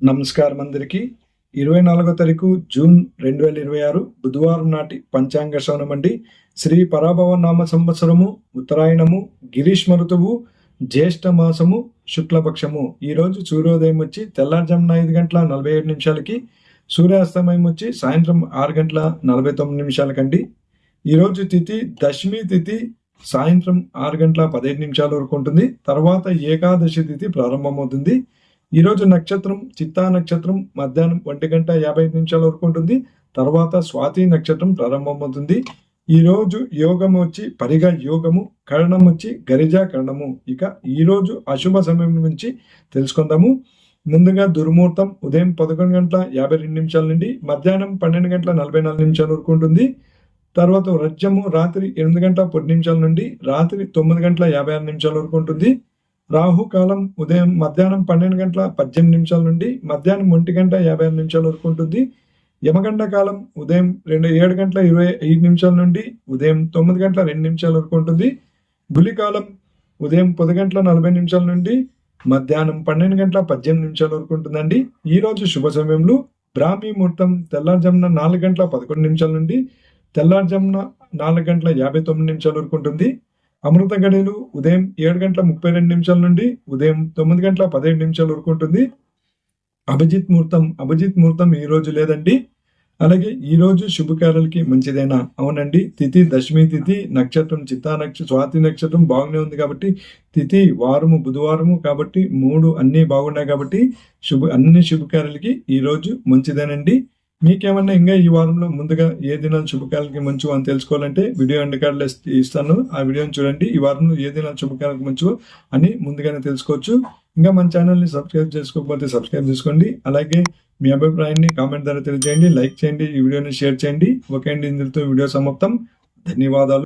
నమస్కారం అందరికీ. 24వ తారీఖు జూన్ 2026 బుధవారం నాటి పంచాంగ శ్రవణం అండి. శ్రీ పరాభవ నామ సంవత్సరము, ఉత్తరాయణము, గ్రీష్మ ఋతువు, జ్యేష్ఠ మాసము, శుక్లపక్షము. ఈరోజు సూర్యోదయం వచ్చి తెల్లారుజామున 5 గంటల 47 నిమిషాలకి, సూర్యాస్తమయం వచ్చి సాయంత్రం 6 గంటల 49 నిమిషాలకండి. ఈరోజు తిథి దశమి తిథి సాయంత్రం 6 గంటల 15 నిమిషాల వరకు ఉంటుంది. తర్వాత ఏకాదశి తిథి ప్రారంభమవుతుంది. ఈరోజు నక్షత్రం చిత్తా నక్షత్రం మధ్యాహ్నం 1 గంట 55 నిమిషాల వరకు ఉంటుంది. తర్వాత స్వాతి నక్షత్రం ప్రారంభమవుతుంది. ఈరోజు యోగం వచ్చి పరిగ యోగము, కరణం వచ్చి గరిజ కరణము. ఇక ఈరోజు అశుభ సమయం గురించి తెలుసుకుందాము. ముందుగా దుర్ముహూర్తం ఉదయం 11 గంటల 52 నిమిషాల నుండి మధ్యాహ్నం 12 గంటల 44 నిమిషాల వరకు ఉంటుంది. తర్వాత రజ్యము రాత్రి 8 గంటల 10 నిమిషాల నుండి రాత్రి 9 గంటల 56 నిమిషాల వరకు ఉంటుంది. రాహుకాలం ఉదయం మధ్యాహ్నం 12 గంటల 18 నిమిషాల నుండి మధ్యాహ్నం 1 గంట 56 నిమిషాల వరకు ఉంటుంది. యమగండ కాలం ఉదయం 7 గంటల 25 నిమిషాల నుండి ఉదయం 9 గంటల 2 నిమిషాల వరకు ఉంటుంది. గులికాలం ఉదయం 10 గంటల 40 నిమిషాల నుండి మధ్యాహ్నం 12 గంటల 18 నిమిషాల వరకు ఉంటుందండి. ఈ రోజు శుభ సమయంలో బ్రాహ్మీ ముహూర్తం తెల్లారుజామున 4 గంటల 11 నిమిషాల నుండి తెల్లారుజామున 4 గంటల 59 నిమిషాల వరకు ఉంటుంది. అమృత గడియలు ఉదయం 7 గంటల 32 నిమిషాల నుండి ఉదయం 9 గంటల 17 నిమిషాల వరకు ఉంటుంది. అభిజిత్ ముహూర్తం ఈ రోజు లేదండి. అలాగే ఈ రోజు శుభకార్యాలకి మంచిదేనా? అవునండి. తిథి దశమి తిథి, నక్షత్రం చిత్తా నక్షత్రం, స్వాతి నక్షత్రం బాగానే ఉంది కాబట్టి, తిథి వారము బుధవారము కాబట్టి 3 అన్నీ బాగున్నాయి కాబట్టి అన్ని శుభకార్యాలకి ఈ రోజు మంచిదేనండి. మీకేమన్నా ఇంకా ఈ వారంలో ముందుగా ఏ దినాలు శుభకార్యాలకి మంచివో అని తెలుసుకోవాలంటే వీడియో ఎండ్ కార్డులో ఇస్తాను, ఆ వీడియోని చూడండి. ఈ వారంలో ఏ దినాలు శుభకార్యాలకు మంచివో అని ముందుగానే తెలుసుకోవచ్చు. ఇంకా మన ఛానల్ని సబ్స్క్రైబ్ చేసుకోకపోతే సబ్స్క్రైబ్ చేసుకోండి. అలాగే మీ అభిప్రాయాన్ని కామెంట్ ద్వారా తెలియజేయండి, లైక్ చేయండి, ఈ వీడియోని షేర్ చేయండి. ఓకే అండి, ఇందులో వీడియో సమాప్తం. ధన్యవాదాలు.